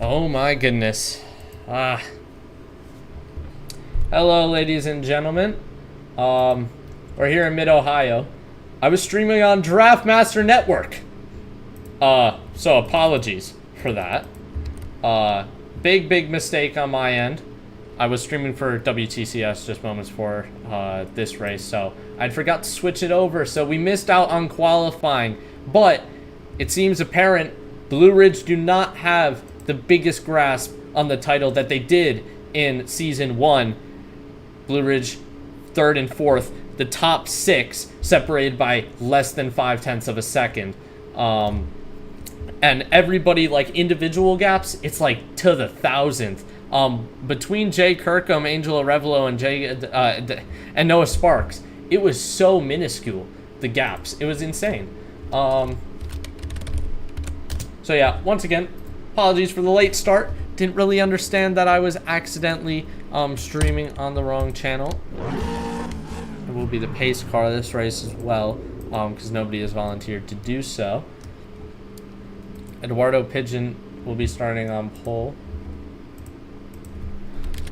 Oh my goodness. Hello, ladies and gentlemen. We're here in mid-Ohio. I was streaming on Draft Master Network. So apologies for that. Big mistake on my end. I was streaming for WTCS just moments before this race, so I'd forgot to switch it over, so we missed out on qualifying. But it seems apparent Blue Ridge do not have the biggest grasp on the title that they did in Season 1. Blue Ridge, 3rd and 4th. The top 6 separated by less than 0.5 of a second. And everybody, like, individual gaps, it's like to the 1,000th. Between Jay Kirkham, Angel Arevalo, and Noah Sparks, it was so minuscule, the gaps. It was insane. So yeah, once again, apologies for the late start. Didn't really understand that I was accidentally streaming on the wrong channel. It will be the pace car of this race as well, because nobody has volunteered to do so. Eduardo Pigeon will be starting on pole.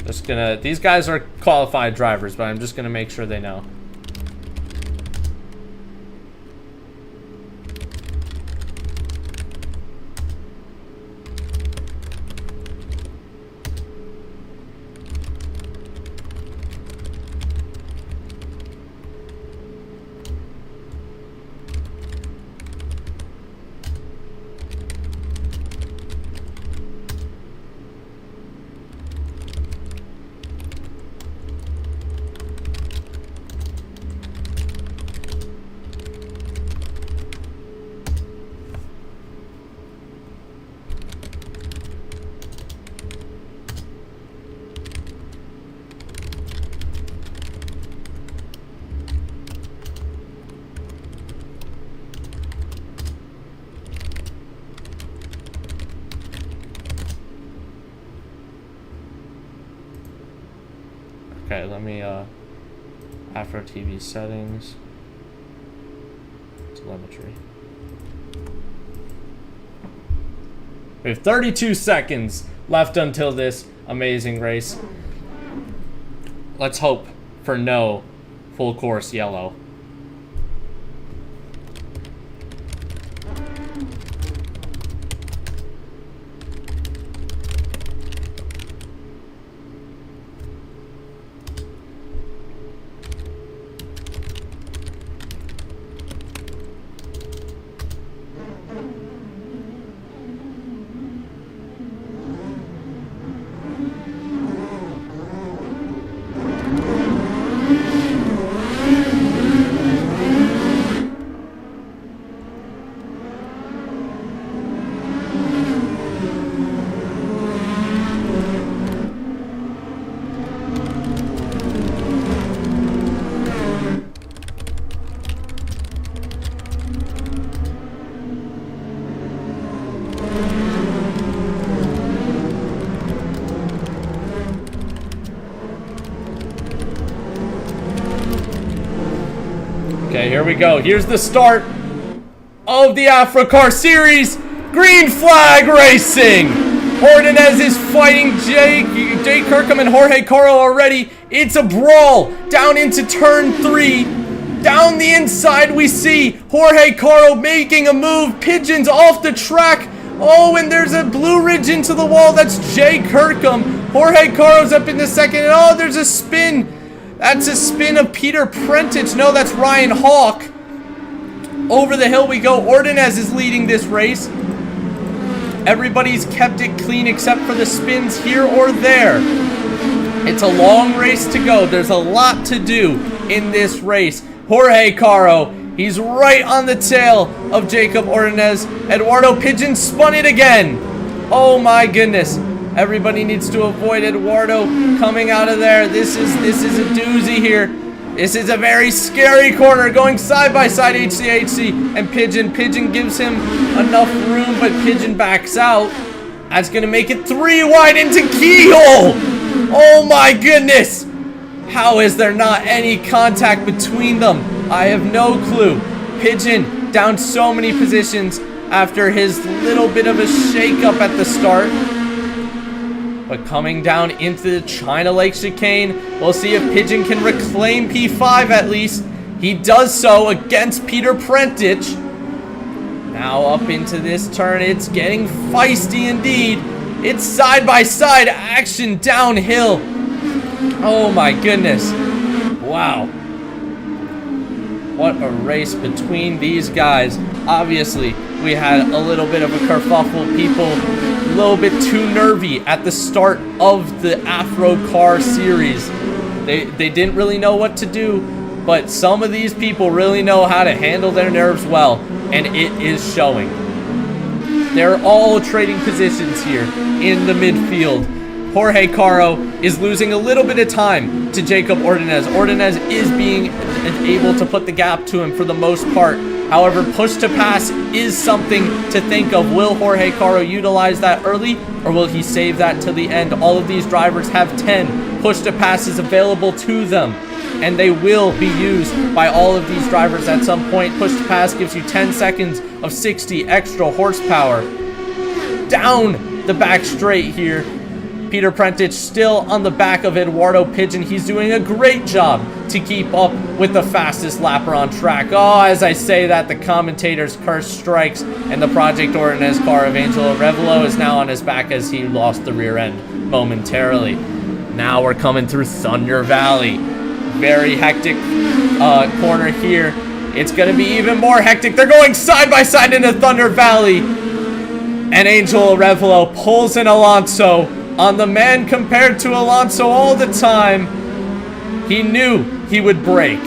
These guys are qualified drivers, but I'm just gonna make sure they know. Okay, let me, Afro TV settings, telemetry. We have 32 seconds left until this amazing race. Let's hope for no full course yellow. Okay, here we go. Here's the start of the AFRO-CAR series. Green flag racing. Ordonez is fighting Jay Kirkham and Jorge Caro already. It's a brawl down into turn 3. Down the inside we see Jorge Caro making a move. Pigeons off the track. Oh, and there's a Blue Ridge into the wall. That's Jay Kirkham. Jorge Caro's up in the second. And oh, there's a spin. That's a spin of Peter Prentice. No, that's Ryan Hawk. Over the hill we go. Ordonez is leading this race. Everybody's kept it clean except for the spins here or there. It's a long race to go. There's a lot to do in this race. Jorge Caro, he's right on the tail of Jacob Ordonez. Eduardo Pigeon spun it again. Oh my goodness. Everybody needs to avoid Eduardo coming out of there. This is a doozy here. This is a very scary corner going side by side HCHC and Pigeon. Pigeon gives him enough room, but Pigeon backs out. That's gonna make it 3 wide into Keyhole. Oh my goodness. How is there not any contact between them? I have no clue. Pigeon down so many positions after his little bit of a shake-up at the start. But coming down into the China Lake chicane, we'll see if Pigeon can reclaim P5 at least. He does so against Peter Prentich. Now up into this turn, it's getting feisty indeed. It's side-by-side action downhill. Oh my goodness. Wow. What a race between these guys. Obviously, we had a little bit of a kerfuffle. People a little bit too nervy at the start of the AFRO-CAR series. They didn't really know what to do, but some of these people really know how to handle their nerves well, and it is showing. They're all trading positions here in the midfield. Jorge Caro is losing a little bit of time to Jacob Ordonez. Ordonez is being able to put the gap to him for the most part. However, push to pass is something to think of. Will Jorge Caro utilize that early, or will he save that to the end? All of these drivers have 10 push to passes available to them, and they will be used by all of these drivers at some point. Push to pass gives you 10 seconds of 60 extra horsepower. Down the back straight here. Peter Prentich still on the back of Eduardo Pigeon. He's doing a great job to keep up with the fastest lapper on track. Oh, as I say that, the commentator's curse strikes, and the Project Ordonez car of Angelo Revelo is now on his back as he lost the rear end momentarily. Now we're coming through Thunder Valley. Very hectic corner here. It's going to be even more hectic. They're going side by side into Thunder Valley. And Angelo Revelo pulls in Alonso on the man compared to Alonso all the time. He knew he would break.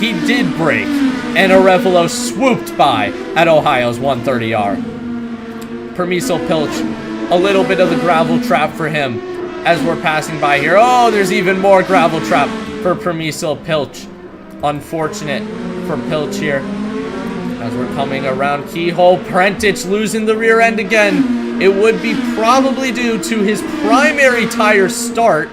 He did break. And Arevalo swooped by at Ohio's 130R. Permiso Pilch, a little bit of the gravel trap for him as we're passing by here. Oh, there's even more gravel trap for Permiso Pilch. Unfortunate for Pilch here. As we're coming around Keyhole, Prentich losing the rear end again. It would be probably due to his primary tire start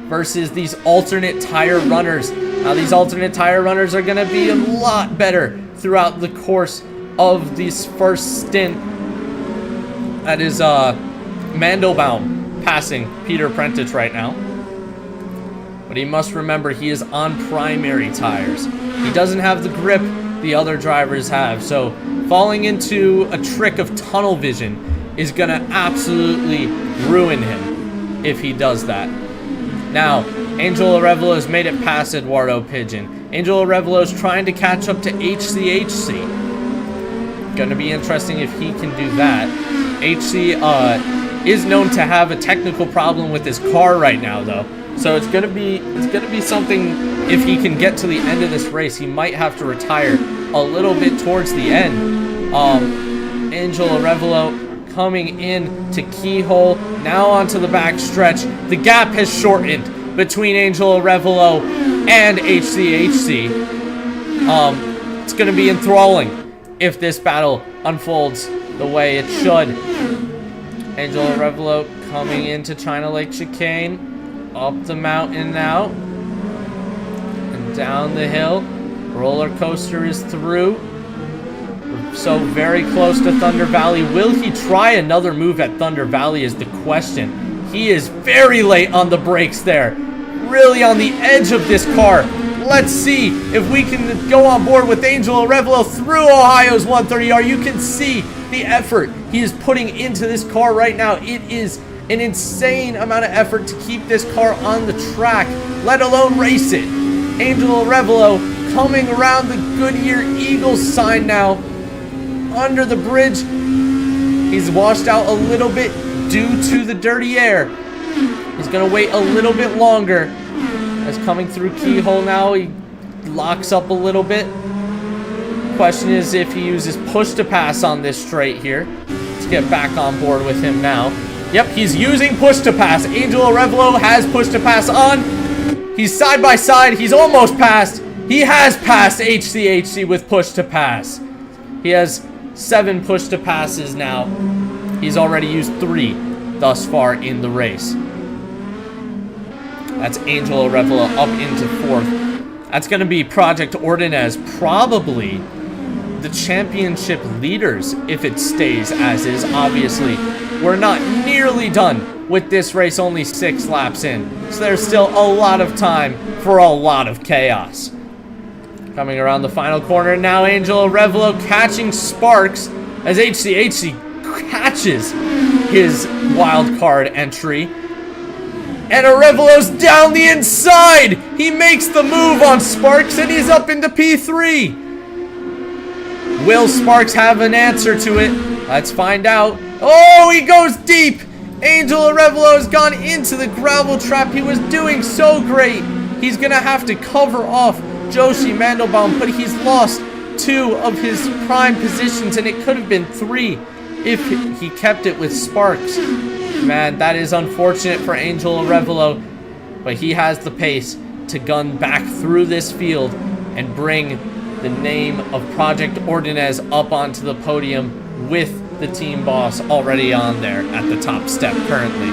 versus these alternate tire runners. Now, these alternate tire runners are going to be a lot better throughout the course of this first stint. That is Mandelbaum passing Peter Prentich right now. But he must remember he is on primary tires. He doesn't have the grip the other drivers have. So falling into a trick of tunnel vision is going to absolutely ruin him if he does that. Now, Angelo Revelo has made it past Eduardo Pigeon. Angelo Revelo is trying to catch up to HCHC. Going to be interesting if he can do that. HC is known to have a technical problem with his car right now, though. So it's gonna be something. If he can get to the end of this race, he might have to retire a little bit towards the end. Angelo Revelo coming in to Keyhole, now onto the back stretch. The gap has shortened between Angelo Revelo and HCHC. It's gonna be enthralling if this battle unfolds the way it should. Angelo Revelo coming into China Lake chicane. Up the mountain now. And down the hill. Roller coaster is through. We're so very close to Thunder Valley. Will he try another move at Thunder Valley is the question. He is very late on the brakes there. Really on the edge of this car. Let's see if we can go on board with Angelo Revelo through Ohio's 130R. You can see the effort he is putting into this car right now. It is an insane amount of effort to keep this car on the track, let alone race it. Angelo Revelo coming around the Goodyear Eagles sign now. Under the bridge. He's washed out a little bit due to the dirty air. He's going to wait a little bit longer. As coming through Keyhole now, he locks up a little bit. Question is if he uses push to pass on this straight here. Let's get back on board with him now. Yep, he's using push to pass. Angelo Revelo has push to pass on. He's side by side. He's almost passed. He has passed HCHC with push to pass. He has 7 push to passes now. He's already used 3 thus far in the race. That's Angelo Revelo up into 4th. That's going to be Project Ordonez, probably the championship leaders if it stays as is. Obviously, we're not nearly done with this race, only 6 laps in. So there's still a lot of time for a lot of chaos. Coming around the final corner now, Angel Arevalo catching Sparks as HCHC catches his wild card entry. And Arevalo's down the inside! He makes the move on Sparks and he's up into P3. Will Sparks have an answer to it? Let's find out. Oh, he goes deep! Angel Arevalo has gone into the gravel trap. He was doing so great. He's gonna have to cover off Joshi Mandelbaum, but he's lost 2 of his prime positions, and it could have been 3 if he kept it with Sparks. Man, that is unfortunate for Angel Arevalo, but he has the pace to gun back through this field and bring the name of Project Ordinez up onto the podium with the team boss already on there at the top step currently.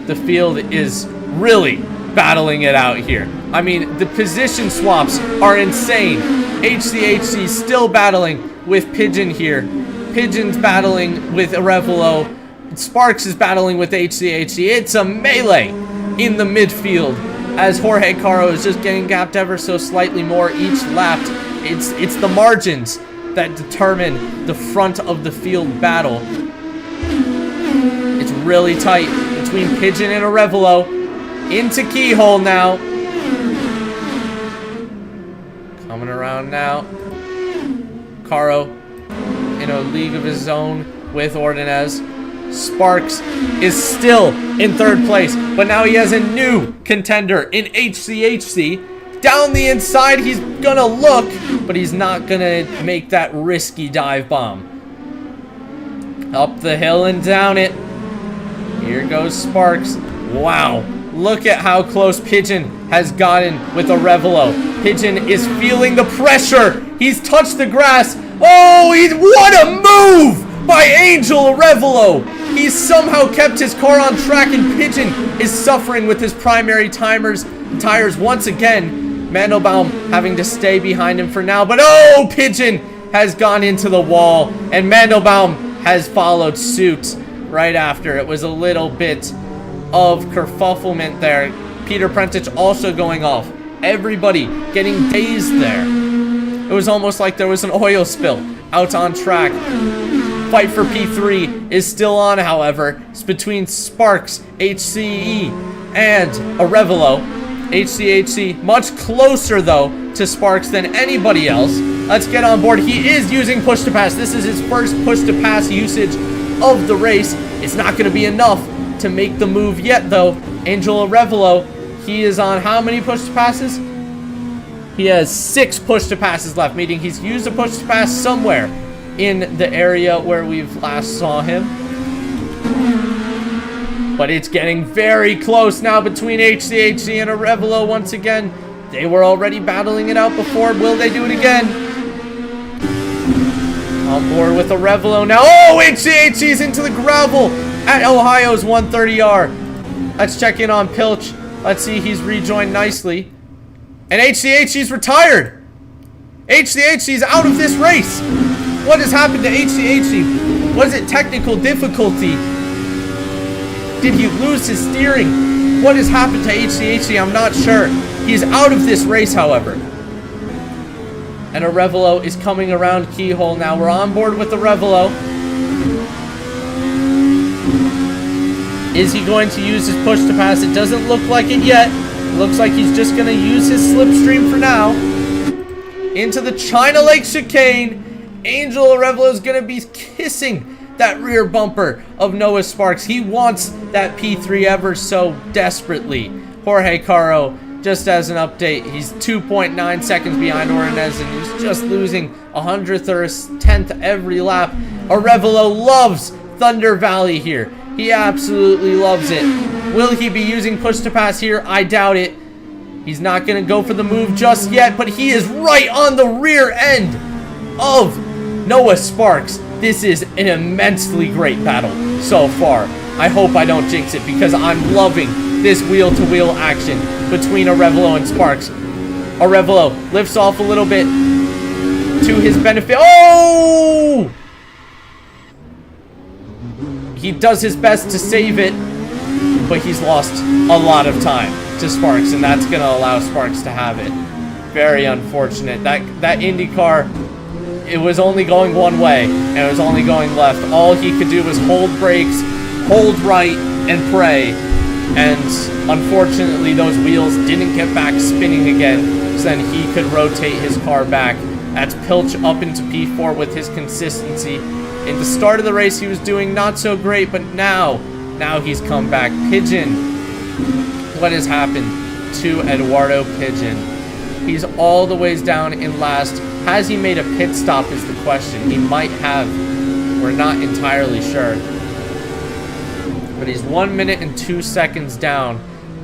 The field is really battling it out here. I mean, the position swaps are insane. HCHC still battling with Pigeon here. Pigeon's battling with Arevalo. Sparks is battling with HCHC. It's a melee in the midfield as Jorge Caro is just getting gapped ever so slightly more each lap. It's the margins that determine the front of the field battle. It's really tight between Pigeon and Arevalo. Into Keyhole now. Coming around now. Caro in a league of his own with Ordinez. Sparks is still in 3rd place, but now he has a new contender in HCHC. Down the inside, he's gonna look, but he's not gonna make that risky dive bomb. Up the hill and down it. Here goes Sparks. Wow. Look at how close Pigeon has gotten with Arevalo. Pigeon is feeling the pressure. He's touched the grass. Oh, what a move by Angel Arevalo. He's somehow kept his car on track, and Pigeon is suffering with his primary tires once again. Mandelbaum having to stay behind him for now, but oh, Pigeon has gone into the wall, and Mandelbaum has followed suit right after. It was a little bit of kerfufflement there. Peter Prentice also going off. Everybody getting dazed there. It was almost like there was an oil spill out on track. Fight for P3 is still on, however. It's between Sparks, HCE, and Arevalo. HCHC much closer, though, to Sparks than anybody else. Let's get on board. He is using push to pass. This is his first push to pass usage of the race. It's not going to be enough to make the move yet, though. Angel Arevalo, he is on how many push to passes? He has 6 push to passes left, meaning he's used a push to pass somewhere in the area where we've last saw him. But it's getting very close now between HCHC and Arevalo once again. They were already battling it out before. Will they do it again? On board with Arevalo now. Oh, HCHC's into the gravel at Ohio's 130R. Let's check in on Pilch. Let's see, he's rejoined nicely. And HCHC's retired. HCHC's out of this race. What has happened to HCHC? Was it technical difficulty? Did he lose his steering? What has happened to HCHC? I'm not sure. He's out of this race, however. And Arevalo is coming around Keyhole now. We're on board with Arevalo. Is he going to use his push to pass? It doesn't look like it yet. It looks like he's just going to use his slipstream for now. Into the China Lake chicane. Angel Arevalo is going to be kissing that rear bumper of Noah Sparks. He wants that P3 ever so desperately. Jorge Caro, just as an update, he's 2.9 seconds behind Ordinez, and he's just losing 100th or 10th every lap. Arevalo loves Thunder Valley here. He absolutely loves it. Will he be using push to pass here? I doubt it. He's not going to go for the move just yet, but he is right on the rear end of Noah Sparks. This is an immensely great battle so far. I hope I don't jinx it because I'm loving this wheel-to-wheel action between Arevalo and Sparks. Arevalo lifts off a little bit. to his benefit. Oh! He does his best to save it, but he's lost a lot of time to Sparks, and that's going to allow Sparks to have it. Very unfortunate. That Indy car, it was only going one way, and it was only going left. All he could do was hold brakes, hold right, and pray. And unfortunately, those wheels didn't get back spinning again, so then he could rotate his car back. That's Pilch up into P4 with his consistency. In the start of the race, he was doing not so great, but now he's come back. Pigeon, what has happened to Eduardo Pigeon? He's all the ways down in last. Has he made a pit stop is the question. He might have. We're not entirely sure. But he's 1 minute and 2 seconds down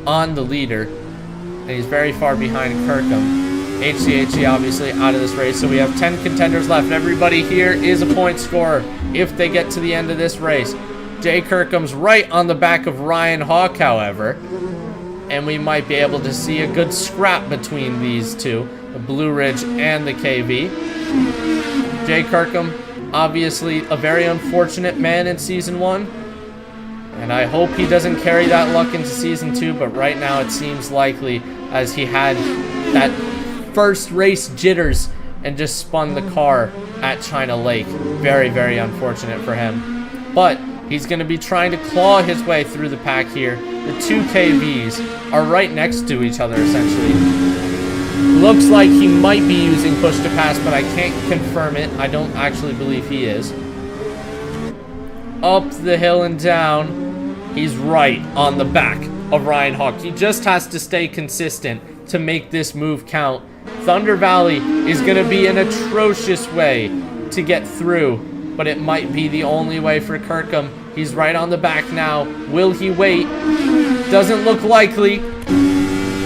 on the leader. And he's very far behind Kirkham. HCHE obviously out of this race. So we have 10 contenders left. Everybody here is a point scorer if they get to the end of this race. Jay Kirkham's right on the back of Ryan Hawk, however. And we might be able to see a good scrap between these two, the Blue Ridge and the KV. Jay Kirkham, obviously a very unfortunate man in Season 1. And I hope he doesn't carry that luck into Season 2, but right now it seems likely as he had that first race jitters and just spun the car at China Lake. Very, very unfortunate for him. But he's going to be trying to claw his way through the pack here. The two KVs are right next to each other, essentially. Looks like he might be using push to pass, but I can't confirm it. I don't actually believe he is. Up the hill and down. He's right on the back of Ryan Hawk. He just has to stay consistent to make this move count. Thunder Valley is going to be an atrocious way to get through, but it might be the only way for Kirkham. He's right on the back now. Will he wait? Doesn't look likely.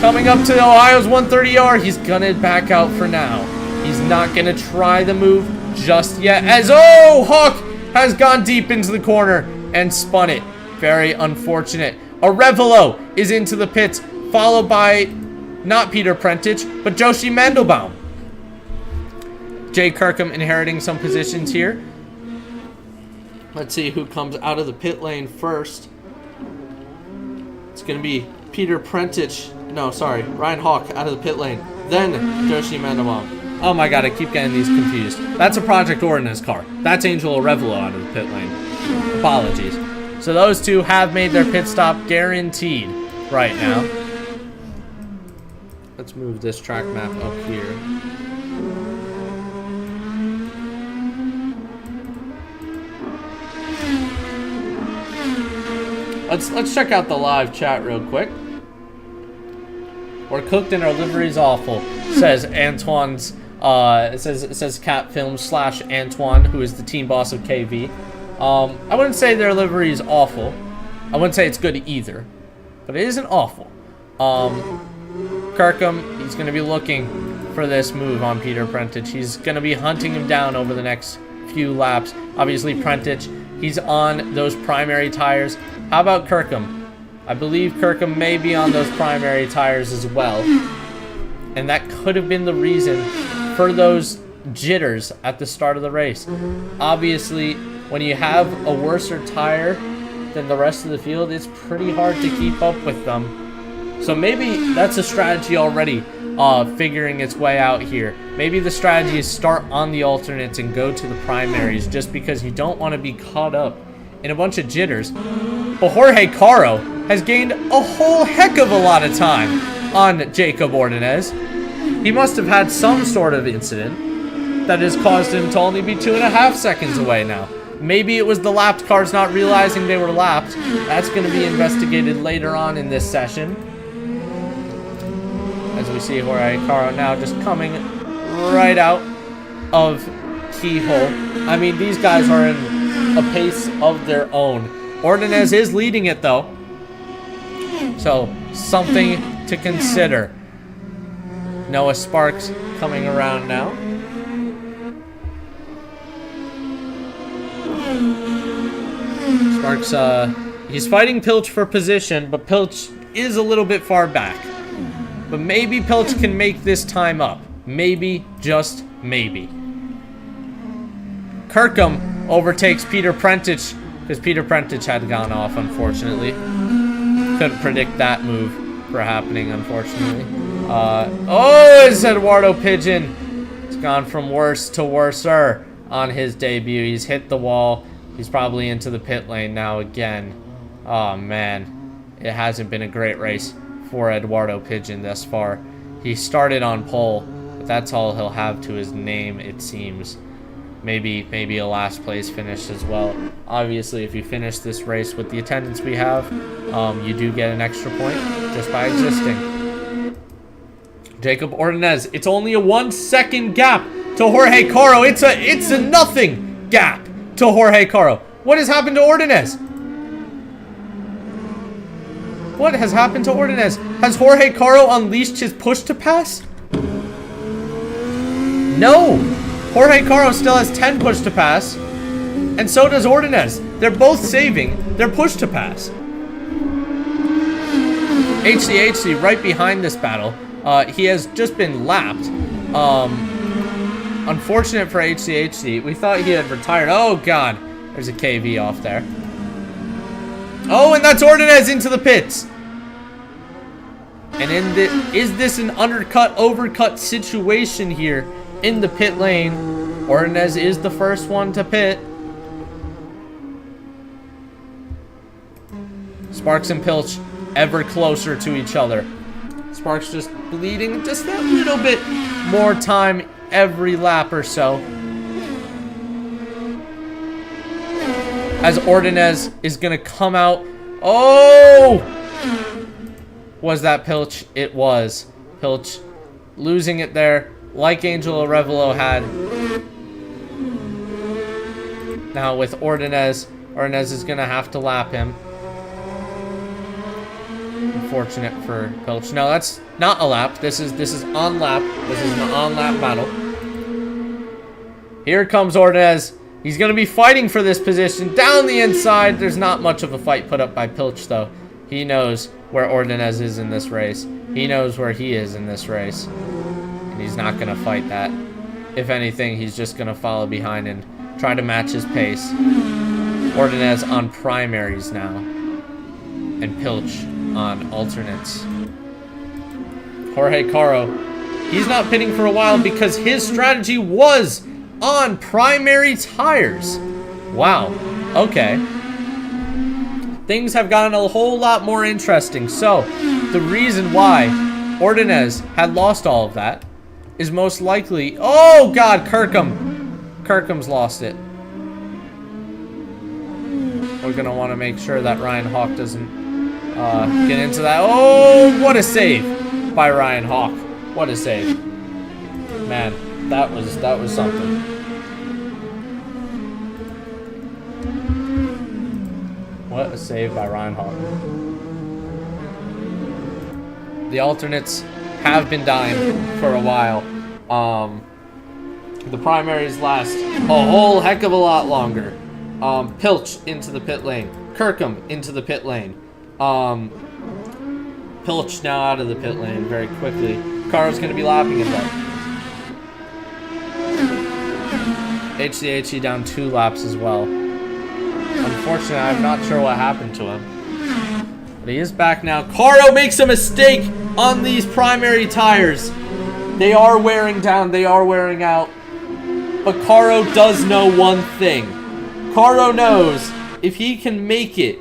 Coming up to Ohio's 130R. He's going to back out for now. He's not going to try the move just yet. As, oh, Hawk has gone deep into the corner and spun it. Very unfortunate. Arevalo is into the pits, followed by not Peter Prentich, but Joshi Mandelbaum. Jay Kirkham inheriting some positions here. Let's see who comes out of the pit lane first. It's going to be Peter Prentich. No, sorry, Ryan Hawk out of the pit lane. Then Joshi Mandelbaum. Oh my god, I keep getting these confused. That's a Project Ordinance car. That's Angel Arevalo out of the pit lane. Apologies. So those two have made their pit stop guaranteed right now. Let's move this track map up here. Let's check out the live chat real quick. We're cooked and our livery's awful, says Antoine's. It says Cat Films / Antoine, who is the team boss of KV. I wouldn't say their livery is awful. I wouldn't say it's good either, but it isn't awful. Kirkham, he's going to be looking for this move on Peter Prentich. He's going to be hunting him down over the next few laps. Obviously, Prentich, he's on those primary tires. How about Kirkham? I believe Kirkham may be on those primary tires as well. And that could have been the reason for those jitters at the start of the race. Obviously, when you have a worser tire than the rest of the field, it's pretty hard to keep up with them. So maybe that's a strategy already figuring its way out here. Maybe the strategy is start on the alternates and go to the primaries just because you don't want to be caught up in a bunch of jitters. But Jorge Caro has gained a whole heck of a lot of time on Jacob Ordonez. He must have had some sort of incident that has caused him to only be 2.5 seconds away now. Maybe it was the lapped cars not realizing they were lapped. That's going to be investigated later on in this session. As we see Jorge Caro now just coming right out of Keyhole. I mean, these guys are in a pace of their own. Ordonez is leading it, though. So, something to consider. Noah Sparks coming around now. Sparks, he's fighting Pilch for position, but Pilch is a little bit far back. But maybe Pilch can make this time up. Maybe, just maybe. Kirkham overtakes Peter Prentice because Peter Prentice had gone off, unfortunately. Couldn't predict that move for happening, unfortunately. Oh, it's Eduardo Pigeon. It's gone from worse to worser on his debut. He's hit the wall. He's probably into the pit lane now again. Oh, man. It hasn't been a great race for Eduardo Pigeon thus far. He started on pole, but that's all he'll have to his name, it seems. Maybe a last place finish as well. Obviously, if you finish this race with the attendance we have, you do get an extra point just by existing. Jacob Ordonez, it's only a 1 second gap to Jorge Caro. It's a nothing gap to Jorge Caro. What has happened to Ordonez? What has happened to Ordonez? Has Jorge Caro unleashed his push to pass? No! Jorge Caro still has 10 push to pass, and so does Ordonez. They're both saving their push to pass. HCHC right behind this battle. He has just been lapped. Unfortunate for HCHC. We thought he had retired. Oh, God. There's a KV off there. Oh, and that's Ordonez into the pits. And is this an undercut, overcut situation here in the pit lane? Ordonez is the first one to pit. Sparks and Pilch ever closer to each other. Sparks just bleeding just that little bit more time every lap or so. As Ordonez is going to come out. Oh! Was that Pilch? It was. Pilch losing it there, like Angel Arevalo had. Now with Ordonez, Ordonez is going to have to lap him. Unfortunate for Pilch. No, that's not a lap. This is on lap. This is an on lap battle. Here comes Ordonez. He's going to be fighting for this position down the inside. There's not much of a fight put up by Pilch, though. He knows where Ordonez is in this race. He knows where he is in this race. And he's not going to fight that. If anything, he's just going to follow behind and try to match his pace. Ordonez on primaries now. And Pilch on alternates. Jorge Caro, he's not pitting for a while because his strategy was on primary tires. Wow. Okay. Things have gotten a whole lot more interesting. So, the reason why Ordonez had lost all of that is most likely... Oh, God, Kirkham. Kirkham's lost it. We're going to want to make sure that Ryan Hawk doesn't get into that. Oh, what a save by Ryan Hawk. What a save. Man, that was something. What a save by Ryan Hawk. The alternates have been dying for a while. The primaries last a whole heck of a lot longer. Pilch into the pit lane. Kirkham into the pit lane. Pilch now out of the pit lane very quickly. Caro's going to be lapping it though. HCHC down 2 laps as well. Unfortunately, I'm not sure what happened to him. But he is back now. Caro makes a mistake on these primary tires. They are wearing down. They are wearing out. But Caro does know one thing. Caro knows if he can make it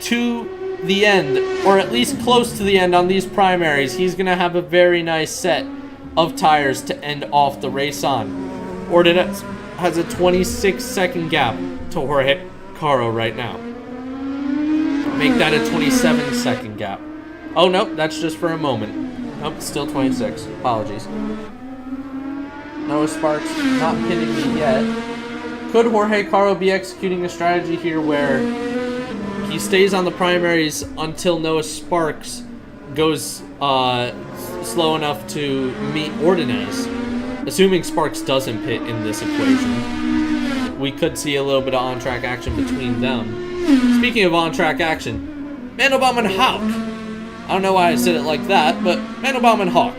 to the end, or at least close to the end on these primaries, he's going to have a very nice set of tires to end off the race on. Ordonez has a 26-second gap to Jorge Caro right now. Make that a 27-second gap. Oh, nope, that's just for a moment. Nope, still 26. Apologies. Noah Sparks not pinning me yet. Could Jorge Caro be executing a strategy here where he stays on the primaries until Noah Sparks goes slow enough to meet Ordonez? Assuming Sparks doesn't pit in this equation, we could see a little bit of on-track action between them. Speaking of on-track action, Mandelbaum and Hawk. I don't know why I said it like that, but Mandelbaum and Hawk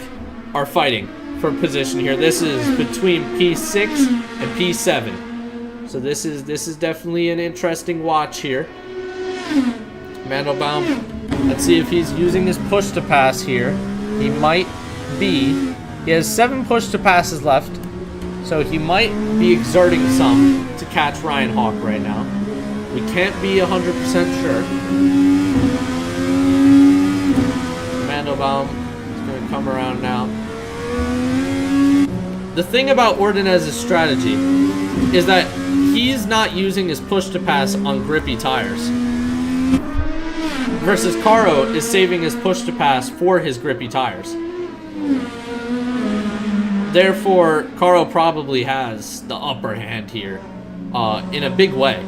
are fighting for position here. This is between P6 and P7. So this is definitely an interesting watch here. Mandelbaum, let's see if he's using his push to pass here. He might be. He has 7 push to passes left, so he might be exerting some to catch Ryan Hawk right now. We can't be 100% sure. Mandelbaum is going to come around now. The thing about Ordonez's strategy is that he's not using his push to pass on grippy tires. Versus Caro is saving his push to pass for his grippy tires. Therefore, Caro probably has the upper hand here in a big way.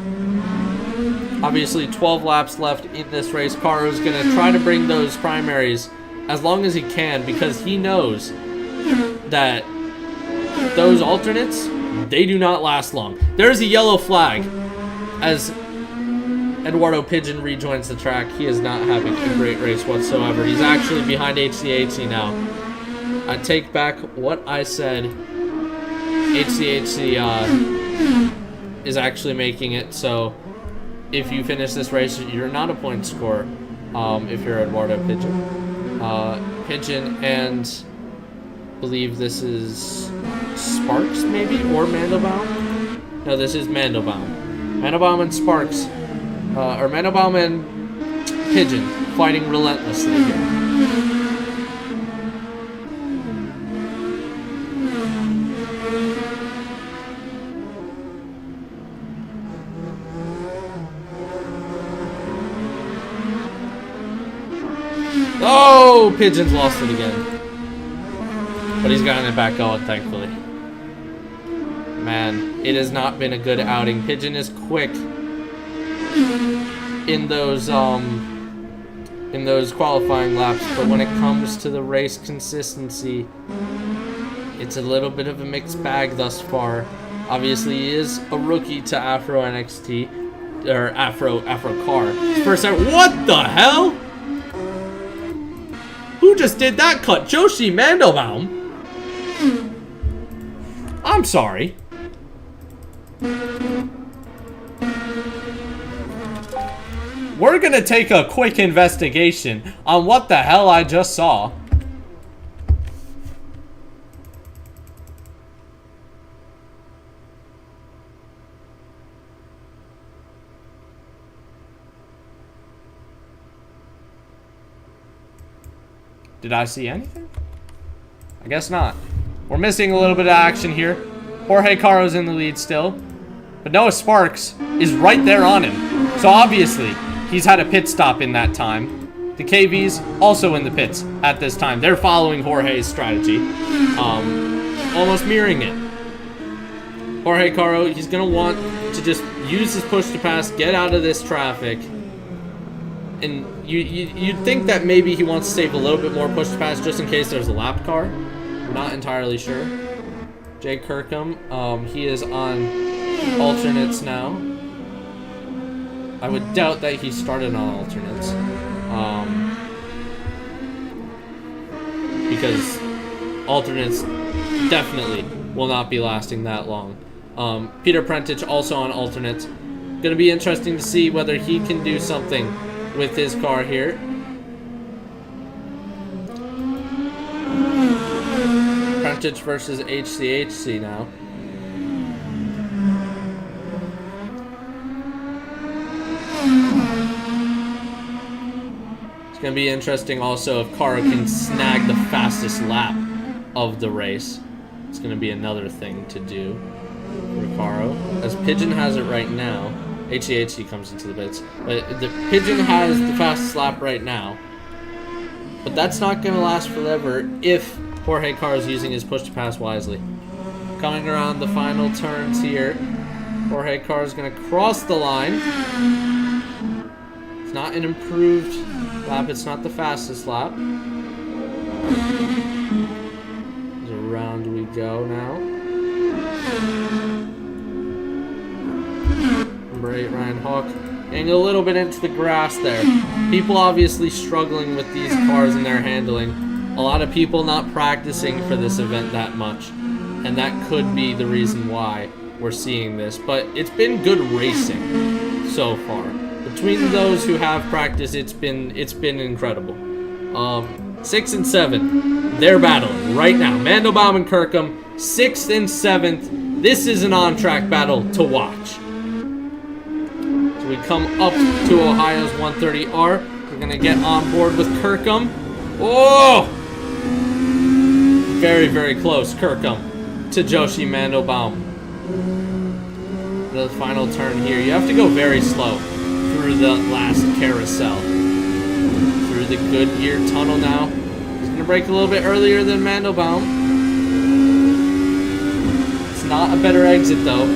Obviously, 12 laps left in this race. Caro's going to try to bring those primaries as long as he can because he knows that those alternates, they do not last long. There's a yellow flag as Eduardo Pigeon rejoins the track. He is not having a great race whatsoever. He's actually behind HCHC now. I take back what I said. HCHC is actually making it, so if you finish this race, you're not a point scorer if you're Eduardo Pigeon. Pigeon and I believe this is Sparks maybe, or Mandelbaum? No, this is Mandelbaum. Mandelbaum and Sparks, or Mandelbaum and Pigeon fighting relentlessly here. Oh, Pigeon's lost it again. But he's gotten it back going, thankfully. Man, it has not been a good outing. Pigeon is quick in those qualifying laps, but when it comes to the race consistency, it's a little bit of a mixed bag thus far. Obviously, he is a rookie to Afro NXT, or AFRO-CAR. First time, what the hell? Who just did that cut? Joshi Mandelbaum? I'm sorry. We're gonna take a quick investigation on what the hell I just saw. Did I see anything? I guess not. We're missing a little bit of action here. Jorge Caro's in the lead still. But Noah Sparks is right there on him. So obviously, he's had a pit stop in that time. The KV's also in the pits at this time. They're following Jorge's strategy. Almost mirroring it. Jorge Caro, he's going to want to just use his push to pass, get out of this traffic. And you'd think that maybe he wants to save a little bit more push to pass just in case there's a lap car. I'm not entirely sure. Jay Kirkham, he is on alternates now. I would doubt that he started on alternates. Because alternates definitely will not be lasting that long. Peter Prentich also on alternates. Going to be interesting to see whether he can do something with his car here. Prentich versus HCHC now. It's going to be interesting also if Caro can snag the fastest lap of the race. It's going to be another thing to do for Caro. As Pigeon has it right now. HCHC comes into the pits. But the Pigeon has the fastest lap right now. But that's not going to last forever if Jorge Caro is using his push to pass wisely. Coming around the final turns here. Jorge Caro is going to cross the line. It's not an improved lap. It's not the fastest lap. Around we go now. Number 8, Ryan Hawk, getting a little bit into the grass there. People obviously struggling with these cars and their handling. A lot of people not practicing for this event that much. And that could be the reason why. we're seeing this, but it's been good racing so far. Between those who have practice, it's been incredible. 6 and 7, they're battling right now. Mandelbaum and Kirkham, 6th and 7th. This is an on-track battle to watch. So we come up to Ohio's 130R. We're gonna get on board with Kirkham. Oh! Very, very close, Kirkham to Joshi Mandelbaum. The final turn here. You have to go very slow through the last carousel. Through the Goodyear tunnel now. He's going to brake a little bit earlier than Mandelbaum. It's not a better exit though.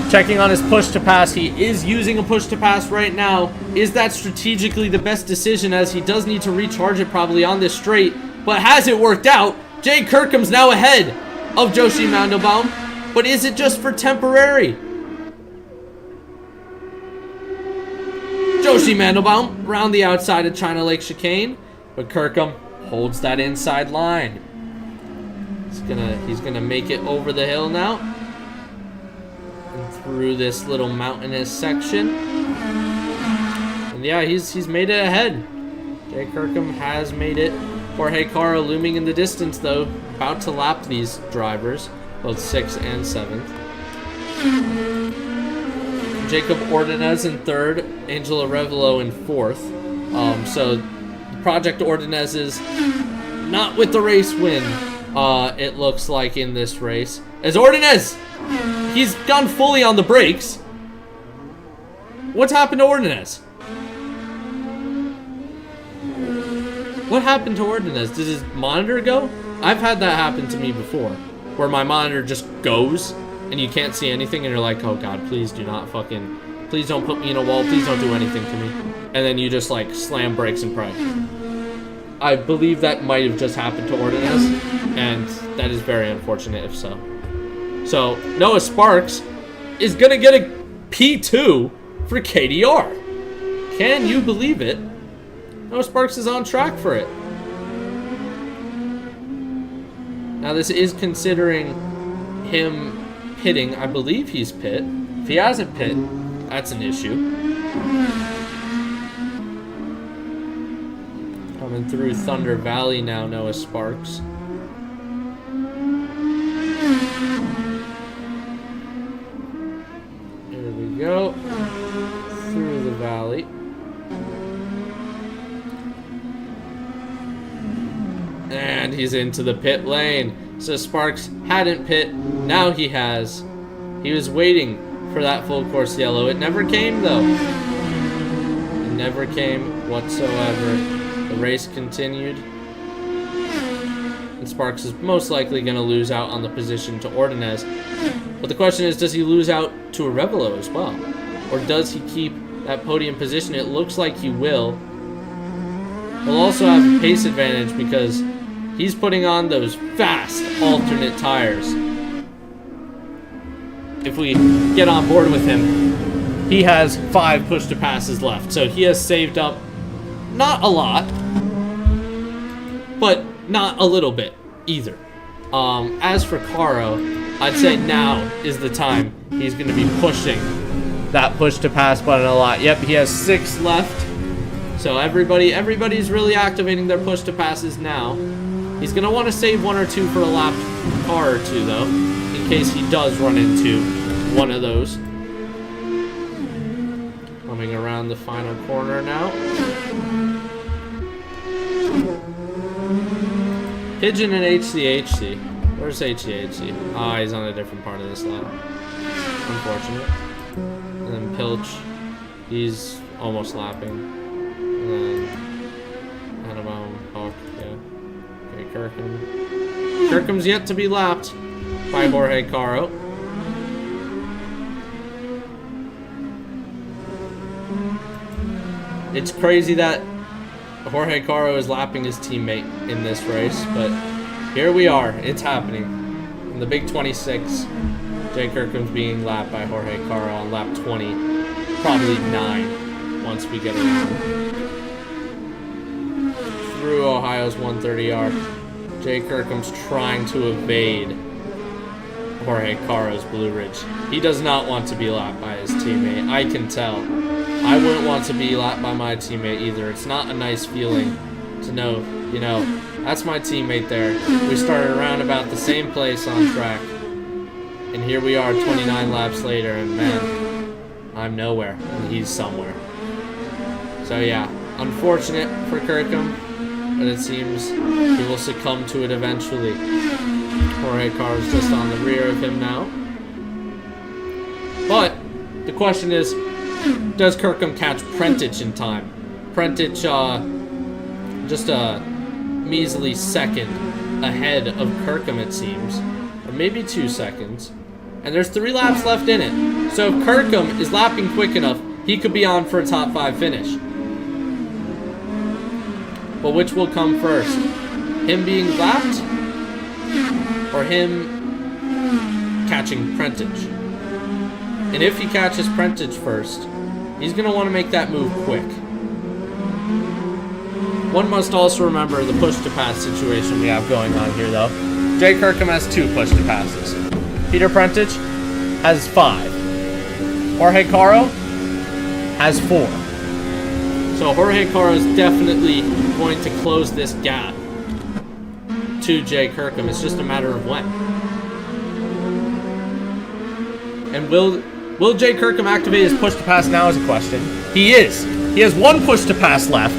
Checking on his push to pass. He is using a push to pass right now. Is that strategically the best decision, as he does need to recharge it probably on this straight? But has it worked out? Jay Kirkham's now ahead of Joshi Mandelbaum. But is it just for temporary? Joshi Mandelbaum around the outside of China Lake Chicane, but Kirkham holds that inside line. He's gonna make it over the hill now and through this little mountainous section. And yeah, he's made it ahead. Jay Kirkham has made it. Jorge Caro looming in the distance though, about to lap these drivers, both 6th and 7th. Jacob Ordonez in 3rd, Angel Arevalo in 4th. So Project Ordonez is not with the race win, it looks like, in this race. As Ordonez, he's gone fully on the brakes. What's happened to Ordonez? What happened to Ordonez? Did his monitor go? I've had that happen to me before, where my monitor just goes and you can't see anything and you're like, oh god, please do not please don't put me in a wall, please don't do anything to me. And then you just like slam brakes and pray. I believe that might have just happened to Ordonez, and that is very unfortunate if so. So Noah Sparks is gonna get a P2 for KDR. Can you believe it? Noah Sparks is on track for it. Now this is considering him pitting. I believe he's pit. If he hasn't pit, that's an issue. Coming through Thunder Valley now, Noah Sparks. Here we go. Through the valley. And he's into the pit lane. So Sparks hadn't pit, now he has. He was waiting for that full course yellow. It never came though. It never came whatsoever. The race continued. And Sparks is most likely going to lose out on the position to Ordonez. But the question is, does he lose out to Arevalo as well? Or does he keep that podium position? It looks like he will. He'll also have a pace advantage because he's putting on those fast alternate tires. If we get on board with him, he has 5 push-to passes left. So he has saved up not a lot, but not a little bit either. As for Caro, I'd say now is the time he's going to be pushing that push-to-pass button a lot. Yep, he has 6 left. So everybody's really activating their push-to-passes now. He's going to want to save 1 or 2 for a lap car or 2, though, in case he does run into one of those. Coming around the final corner now. Pigeon and HCHC. Where's HCHC? Ah, he's on a different part of this lap. Unfortunate. And then Pilch, he's almost lapping. And then Annabelle, Hawk, yeah. Okay, Kirkham. Kirkham's yet to be lapped by Jorge Caro. It's crazy that Jorge Caro is lapping his teammate in this race, but here we are. It's happening. In the Big 26, Jay Kirkham's being lapped by Jorge Caro on lap 20, probably 9 once we get around. Through Ohio's 130R, Jay Kirkham's trying to evade Jorge Caro's Blue Ridge. He does not want to be lapped by his teammate. I can tell. I wouldn't want to be lapped by my teammate either. It's not a nice feeling to know, you know, that's my teammate there. We started around about the same place on track. And here we are 29 laps later, and man, I'm nowhere, and he's somewhere. So yeah, unfortunate for Kirkham, but it seems he will succumb to it eventually. Jorge Caro's just on the rear of him now. But the question is, does Kirkham catch Prentice in time? Prentice just a measly second ahead of Kirkham, it seems. Or maybe 2 seconds. And there's 3 laps left in it. So if Kirkham is lapping quick enough, he could be on for a top 5 finish. But which will come first? Him being lapped? Or him catching Prentice? And if he catches Prentice first, he's going to want to make that move quick. One must also remember the push-to-pass situation we have going on here, though. Jay Kirkham has 2 push-to-passes. Peter Prentice has 5. Jorge Caro has 4. So Jorge Caro is definitely going to close this gap to Jay Kirkham. It's just a matter of when. And will Jay Kirkham activate his push-to-pass now is a question. He is. He has 1 push-to-pass left.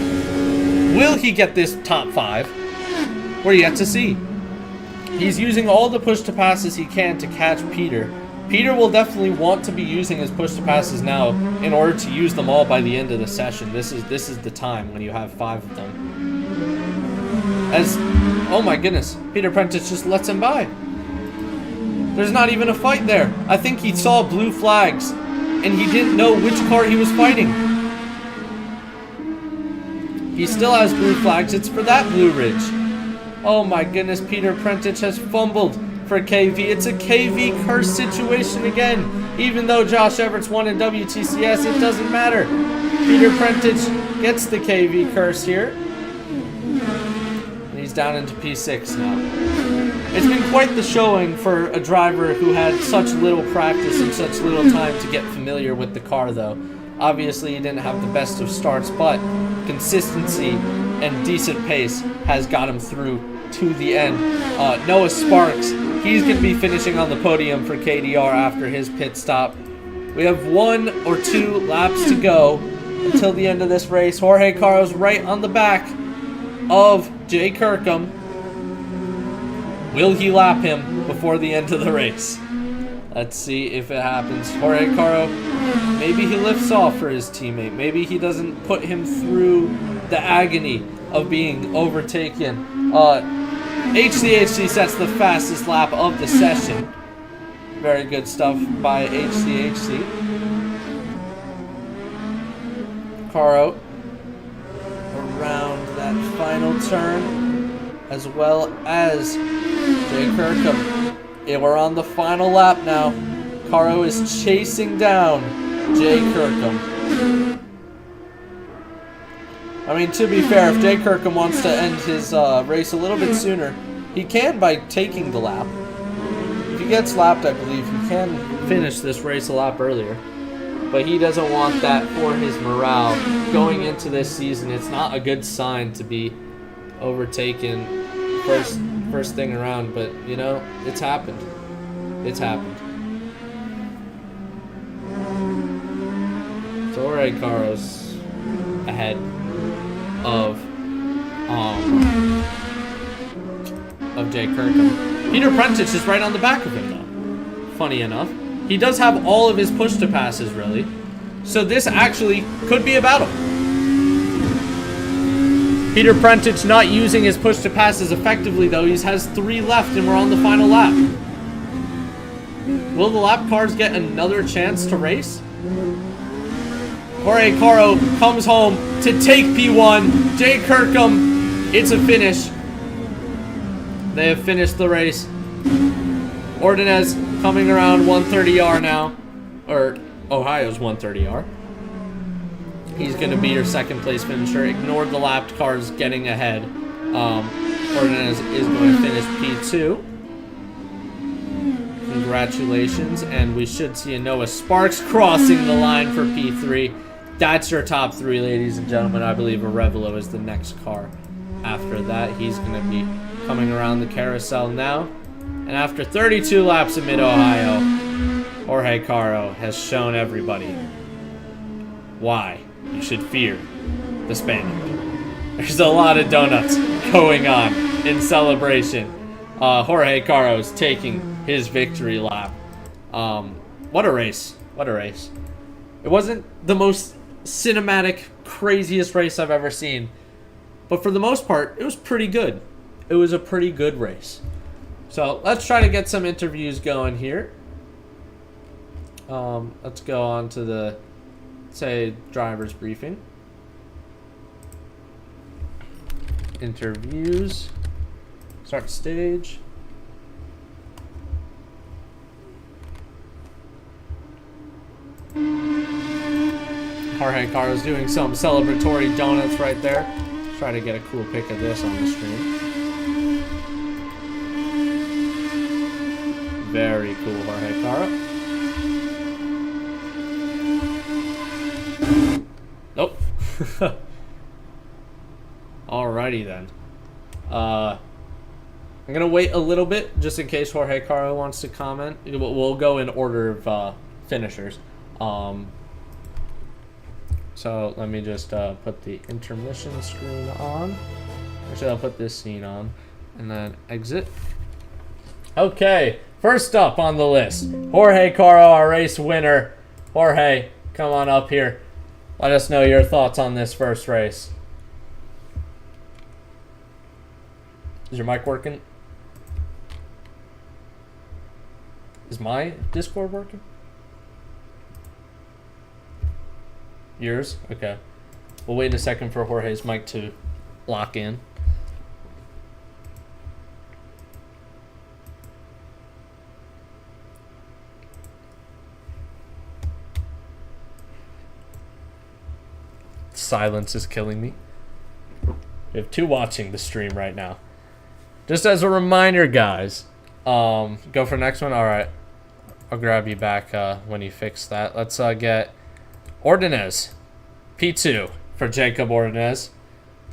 Will he get this top 5? We're yet to see. He's using all the push-to-passes he can to catch Peter. Peter will definitely want to be using his push-to-passes now in order to use them all by the end of the session. This is the time when you have 5 of them. Oh my goodness, Peter Prentice just lets him by. There's not even a fight there. I think he saw blue flags and he didn't know which car he was fighting. He still has blue flags. It's for that Blue Ridge. Oh my goodness, Peter Prentice has fumbled for KV. It's a KV curse situation again. Even though Josh Everett's won in WTCS, it doesn't matter. Peter Prentice gets the KV curse here. And he's down into P6 now. It's been quite the showing for a driver who had such little practice and such little time to get familiar with the car, though. Obviously, he didn't have the best of starts, but consistency and decent pace has got him through to the end. Noah Sparks, he's going to be finishing on the podium for KDR after his pit stop. We have 1 or 2 laps to go until the end of this race. Jorge Caro's right on the back of Jay Kirkham. Will he lap him before the end of the race? Let's see if it happens. Jorge Caro, maybe he lifts off for his teammate. Maybe he doesn't put him through the agony of being overtaken. HCHC sets the fastest lap of the session. Very good stuff by HCHC. Caro around that final turn, as well as Jay Kirkham. Yeah, we're on the final lap now. Caro is chasing down Jay Kirkham. I mean, to be fair, if Jay Kirkham wants to end his race a little bit sooner, he can by taking the lap. If he gets lapped, I believe he can finish this race a lap earlier. But he doesn't want that for his morale going into this season. It's not a good sign to be overtaken first thing around, but you know, it's happened. It's happened. So Jorge Caro's ahead of Jay Kirkham. Peter Prentice is right on the back of him though. Funny enough. He does have all of his push-to-passes, really. So this actually could be a battle. Peter Prentice not using his push-to-passes effectively, though. He has 3 left, and we're on the final lap. Will the lap cars get another chance to race? Jorge Caro comes home to take P1. Jay Kirkham, it's a finish. They have finished the race. Ordonez coming around 130R now, or Ohio's 130R. He's going to be your second place finisher. Ignore the lapped cars getting ahead. Ordonez is going to finish P2. congratulations. And we should see a Noah Sparks crossing the line for P3. That's your top 3, ladies and gentlemen. I believe Arevalo is the next car. After that, he's going to be coming around the carousel now. And after 32 laps in Mid-Ohio, Jorge Caro has shown everybody why you should fear the Spaniard. There's a lot of donuts going on in celebration. Jorge Caro's taking his victory lap. What a race. What a race. It wasn't the most cinematic, craziest race I've ever seen. But for the most part, it was pretty good. It was a pretty good race. So let's try to get some interviews going here. Let's go on to the, say, driver's briefing. Interviews. Start stage. Jorge Caro's doing some celebratory donuts right there. Try to get a cool pic of this on the stream. Very cool, Jorge Caro. Nope. Alrighty then. I'm gonna wait a little bit just in case Jorge Caro wants to comment. We'll go in order of finishers. So let me just put the intermission screen on. Actually, I'll put this scene on and then exit. Okay, first up on the list, Jorge Caro, our race winner. Jorge, come on up here. Let us know your thoughts on this first race. Is your mic working? Is my Discord working? Yours? Okay. We'll wait a second for Jorge's mic to lock in. Silence is killing me. We have 2 watching the stream right now. Just as a reminder, guys, go for the next one. All right, I'll grab you back when you fix that. Let's get Ordonez, P2 for Jacob Ordonez.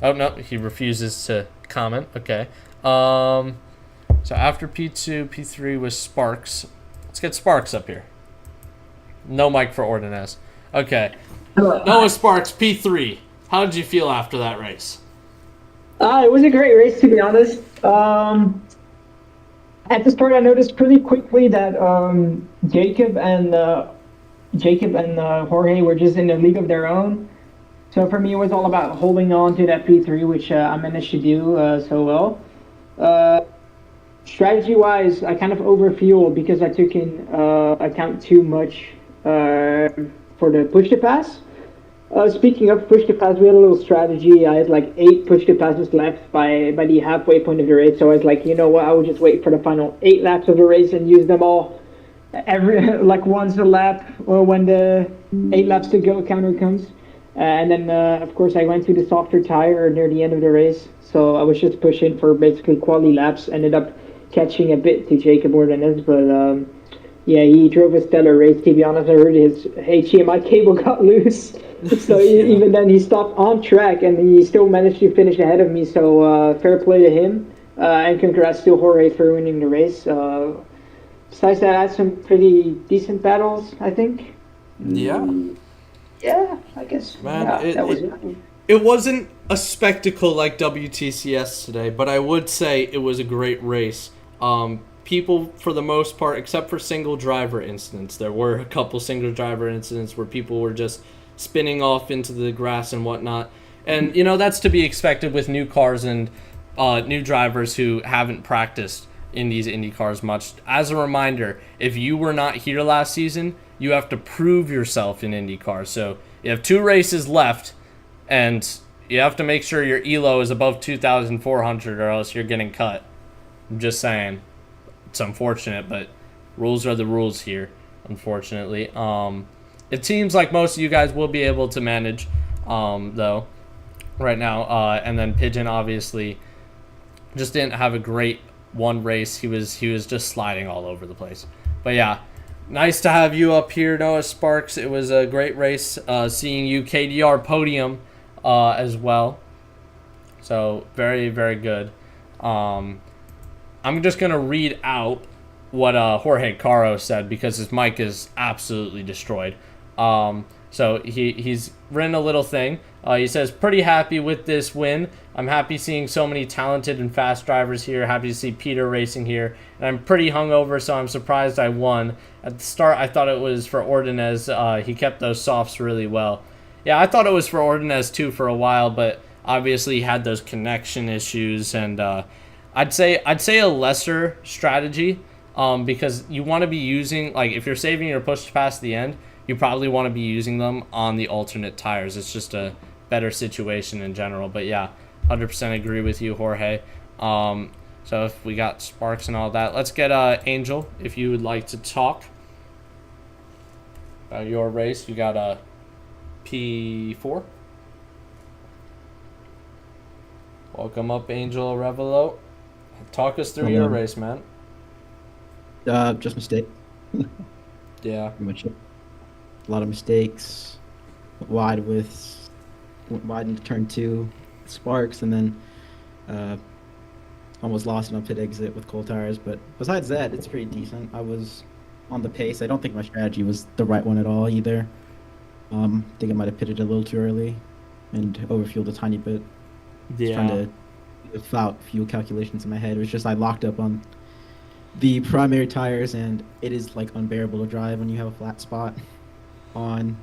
Oh no, he refuses to comment. Okay. So after P2, P3 was Sparks. Let's get Sparks up here. No mic for Ordonez. Okay. Noah Sparks, P3. How did you feel after that race? It was a great race, to be honest. At the start, I noticed pretty quickly that Jacob and Jorge were just in a league of their own. So for me, it was all about holding on to that P3, which I managed to do so well. Strategy-wise, I kind of overfueled because I took in account too much for the push-to-pass. Speaking of push-to-pass, we had a little strategy. I had like 8 push-to-passes left by the halfway point of the race. So I was like, you know what, I would just wait for the final 8 laps of the race and use them all once a lap, or when the 8 laps to go counter comes. And then, of course, I went to the softer tire near the end of the race. So I was just pushing for basically quality laps. Ended up catching a bit to Jacob Ordonez, but yeah, he drove a stellar race. To be honest, I heard his HDMI cable got loose. So even then, he stopped on track, and he still managed to finish ahead of me. So fair play to him, and congrats to Jorge for winning the race. Besides that, I had some pretty decent battles, I think. Yeah. Yeah, I guess. Man, that was it wasn't a spectacle like WTCS today, but I would say it was a great race. People, for the most part, except for single driver incidents, there were a couple single driver incidents where people were just spinning off into the grass and whatnot. And, you know, that's to be expected with new cars and new drivers who haven't practiced in these Indy cars much. As a reminder, if you were not here last season, you have to prove yourself in Indy cars. So you have 2 races left, and you have to make sure your ELO is above 2,400 or else you're getting cut. I'm just saying. It's unfortunate, but rules are the rules here, unfortunately. It seems like most of you guys will be able to manage, though, right now. And then Pigeon obviously just didn't have a great one race. He was just sliding all over the place. But yeah, nice to have you up here, Noah Sparks. It was a great race seeing you KDR podium as well. So very, very good. I'm just going to read out what Jorge Caro said because his mic is absolutely destroyed. So he's written a little thing. He says, pretty happy with this win. I'm happy seeing so many talented and fast drivers here. Happy to see Peter racing here. And I'm pretty hungover, so I'm surprised I won. At the start, I thought it was for Ordonez. He kept those softs really well. Yeah, I thought it was for Ordonez too for a while, but obviously he had those connection issues. And I'd say a lesser strategy because you want to be using, like, if you're saving your push to pass the end, you probably want to be using them on the alternate tires. It's just a better situation in general. But yeah, 100% agree with you, Jorge. So if we got Sparks and all that, let's get Angel, if you would like to talk about your race. You got a P4. Welcome up, Angel Revelo. Talk us through your race, man. Just mistake. Yeah. Pretty much it. A lot of mistakes. Went wide into turn 2, Sparks, and then almost lost in a pit exit with cold tires. But besides that, it's pretty decent. I was on the pace. I don't think my strategy was the right one at all either. I think I might have pitted a little too early and overfueled a tiny bit. Yeah. Trying to without fuel calculations in my head. It was just I locked up on the primary tires, and it is like unbearable to drive when you have a flat spot on.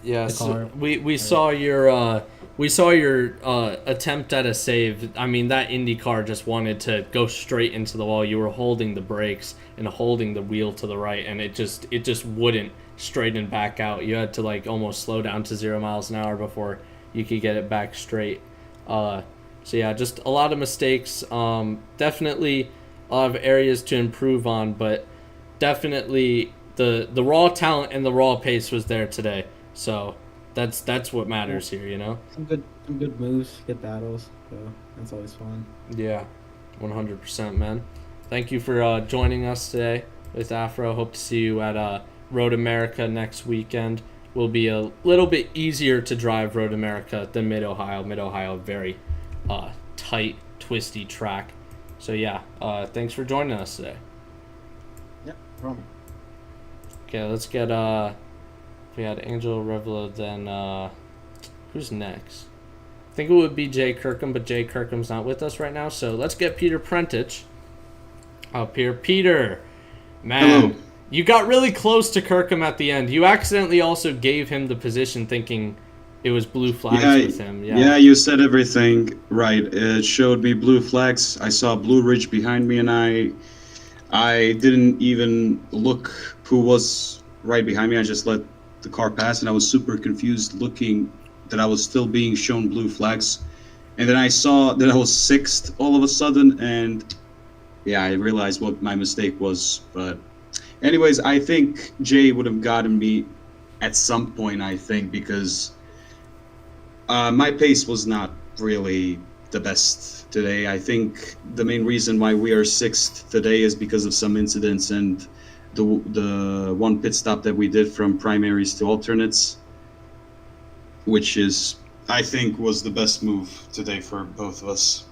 Yeah, so we saw your attempt at a save. I mean, that Indy car just wanted to go straight into the wall. You were holding the brakes and holding the wheel to the right, and it just wouldn't straighten back out. You had to like almost slow down to 0 miles an hour before you could get it back straight. So yeah, just a lot of mistakes. Definitely a lot of areas to improve on, but definitely the raw talent and the raw pace was there today. So that's what matters here, you know. Some good moves, good battles. So that's always fun. Yeah, 100%, man. Thank you for joining us today with Afro. Hope to see you at Road America next weekend. Will be a little bit easier to drive Road America than Mid Ohio. Mid Ohio, very tight, twisty track. So yeah, thanks for joining us today. Yeah, no problem. Okay, let's get we had Angel Revelo, then who's next? I think it would be Jay Kirkham, but Jay Kirkham's not with us right now. So let's get Peter Prentich up here. Peter, man, hello. You got really close to Kirkham at the end. You accidentally also gave him the position thinking it was blue flags with him. Yeah, you said everything right. It showed me blue flags. I saw Blue Ridge behind me, and I didn't even look who was right behind me. I just let the car pass, and I was super confused looking that I was still being shown blue flags. And then I saw that I was 6th all of a sudden, and yeah, I realized what my mistake was. But anyways, I think Jay would have gotten me at some point, I think, because my pace was not really the best today. I think the main reason why we are 6th today is because of some incidents and the one pit stop that we did from primaries to alternates, which is, I think, was the best move today for both of us.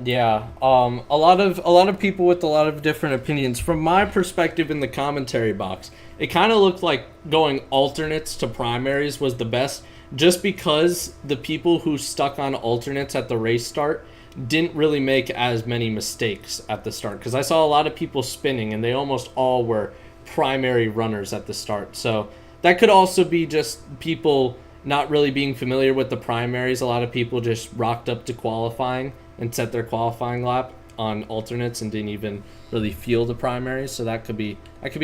Yeah, a lot of people with a lot of different opinions. From my perspective in the commentary box, it kind of looked like going alternates to primaries was the best, just because the people who stuck on alternates at the race start didn't really make as many mistakes at the start. Because I saw a lot of people spinning, and they almost all were primary runners at the start. So that could also be just people not really being familiar with the primaries. A lot of people just rocked up to qualifying and set their qualifying lap on alternates and didn't even really feel the primaries. So that could be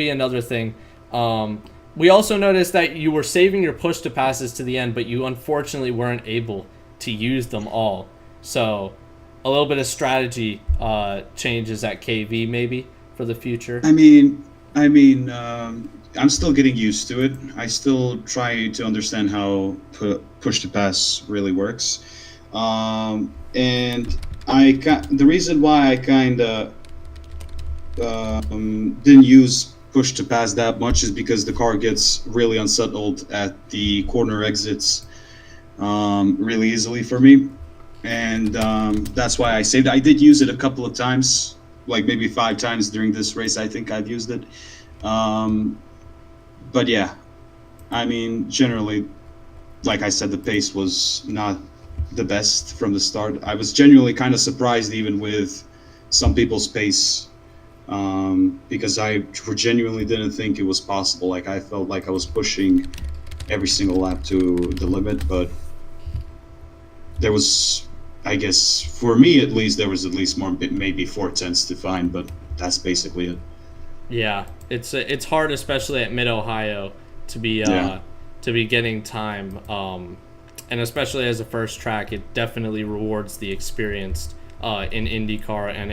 another thing. We also noticed that you were saving your push to passes to the end, but you unfortunately weren't able to use them all. So a little bit of strategy changes at KV maybe for the future. I mean, I'm still getting used to it. I still try to understand how push to pass really works. And the reason why I kind of didn't use pushed to pass that much is because the car gets really unsettled at the corner exits really easily for me. And that's why I saved it. I did use it a couple of times, like maybe 5 times during this race. I think I've used it. But yeah, I mean, generally, like I said, the pace was not the best from the start. I was genuinely kind of surprised even with some people's pace, because I genuinely didn't think it was possible. Like, I felt like I was pushing every single lap to the limit, but there was, I guess, for me at least, there was at least more, maybe 4 tenths to find, but that's basically it. Yeah, it's hard, especially at Mid Ohio, to be getting time, and especially as a first track, it definitely rewards the experienced in IndyCar and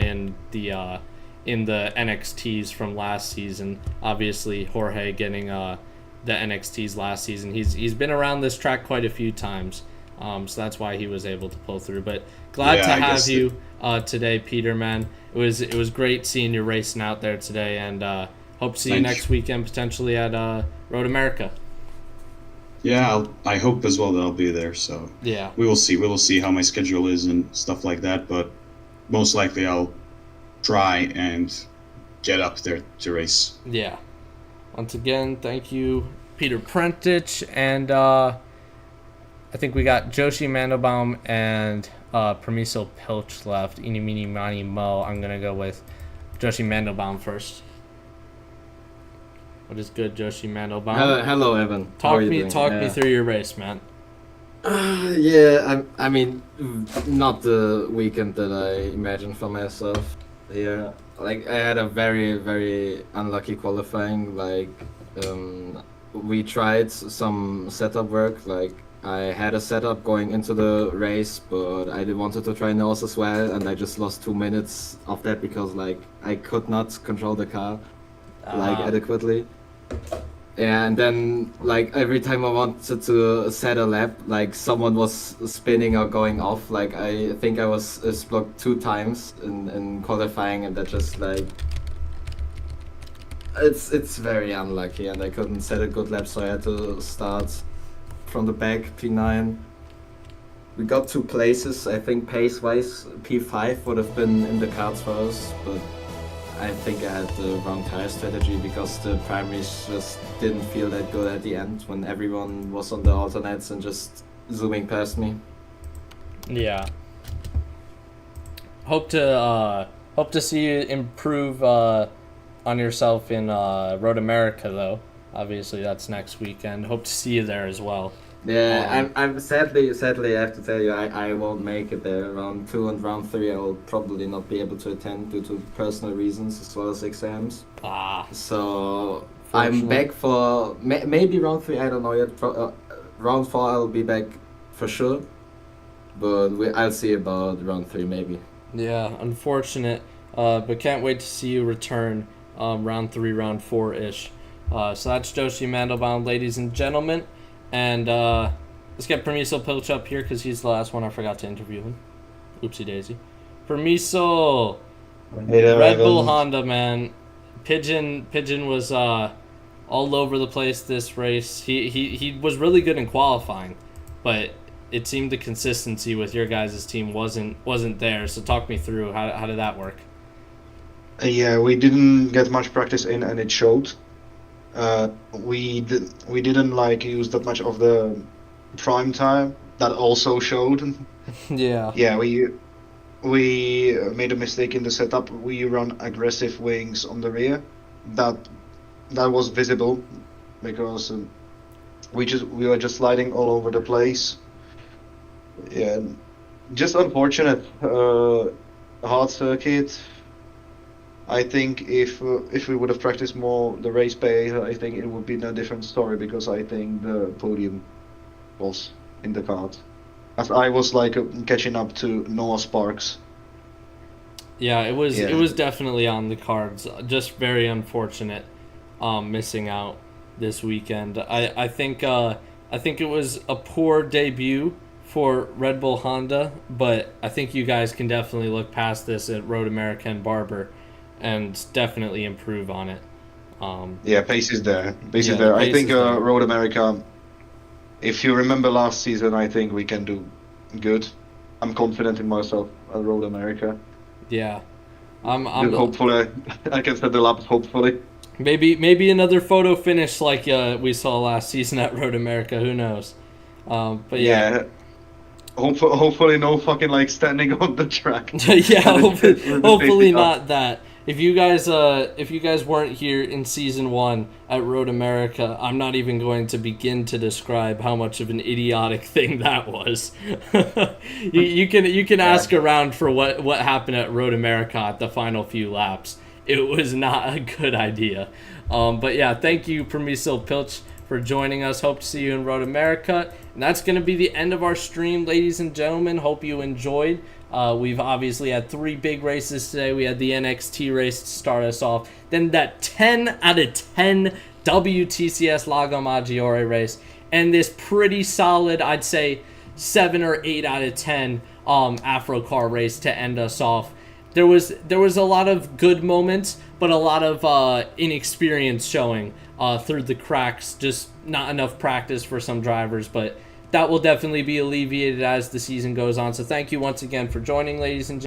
in the NXTs from last season. Obviously, Jorge getting the NXTs last season. He's been around this track quite a few times, so that's why he was able to pull through. But glad to have you today, Peter, man. It was great seeing you racing out there today, and hope to see you next weekend potentially at Road America. Yeah, I hope as well that I'll be there. So yeah, we will see. We will see how my schedule is and stuff like that. But most likely I'll try and get up there to race. Yeah. Once again, thank you, Peter Prentich, and I think we got Joshi Mandelbaum and Permiso Pilch left. Eeny, meeny, miny, mo. I'm gonna go with Joshi Mandelbaum first. What is good, Joshi Mandelbaum? Hello, Evan. Talk me through your race, man. I mean, not the weekend that I imagined for myself. Yeah, like I had a very, very unlucky qualifying. Like, we tried some setup work. Like, I had a setup going into the race, but I wanted to try nose as well, and I just lost 2 minutes of that because like I could not control the car adequately. Yeah, and then like every time I wanted to set a lap, like someone was spinning or going off. Like I think I was blocked 2 times in qualifying, and that just like it's very unlucky, and I couldn't set a good lap, so I had to start from the back, P9. We got 2 places. I think pace-wise, P5 would have been in the cards for us, but I think I had the wrong tire strategy because the primaries just didn't feel that good at the end when everyone was on the alternates and just zooming past me. Yeah. Hope to see you improve on yourself in Road America, though. Obviously, that's next weekend. Hope to see you there as well. Yeah, I'm sadly I have to tell you I won't make it there. Round 2 and round 3 I will probably not be able to attend due to personal reasons as well as exams. So I'm back for maybe round 3. I don't know yet. Round 4 I'll be back for sure, but I'll see about round 3 maybe. Yeah, unfortunate, but can't wait to see you return round 3, round 4-ish. So that's Joshi Mandelbaum, ladies and gentlemen. And let's get Permiso Pilch up here because he's the last one I forgot to interview him. Oopsie daisy. Permiso! Hey there, Red Evan. Bull Honda, man. Pigeon was all over the place this race. He was really good in qualifying, but it seemed the consistency with your guys' team wasn't there. So talk me through how did that work? Yeah, we didn't get much practice in, and it showed. We didn't like use that much of the prime time. That also showed. Yeah. Yeah, we made a mistake in the setup. We run aggressive wings on the rear. That was visible because we were just sliding all over the place. Yeah, just unfortunate. Hard circuit. I think if we would have practiced more the race pace, I think it would be a different story because I think the podium was in the cards. As I was like catching up to Noah Sparks. Yeah, it was definitely on the cards. Just very unfortunate, missing out this weekend. I think it was a poor debut for Red Bull Honda, but I think you guys can definitely look past this at Road America and Barber and definitely improve on it. Yeah, pace is there. Pace Yeah, is there. the I pace think is there. Road America. If you remember last season, I think we can do good. I'm confident in myself at Road America. Yeah. I'm Hopefully, I can set the laps. Hopefully. maybe another photo finish like we saw last season at Road America. Who knows? But yeah. Hopefully, no fucking like standing on the track. Yeah, hopefully, With the hopefully safety car. not that. If you guys weren't here in season 1 at Road America, I'm not even going to begin to describe how much of an idiotic thing that was. you can ask around for what happened at Road America at the final few laps. It was not a good idea. But yeah, thank you, Permiso Pilch, for joining us. Hope to see you in Road America. And that's going to be the end of our stream, ladies and gentlemen. Hope you enjoyed. We've obviously had 3 big races today. We had the NXT race to start us off. Then that 10 out of 10 WTCS Lago Maggiore race. And this pretty solid, I'd say, 7 or 8 out of 10 AFRO-CAR race to end us off. There was a lot of good moments, but a lot of inexperience showing through the cracks. Just not enough practice for some drivers, but that will definitely be alleviated as the season goes on. So thank you once again for joining, ladies and gentlemen.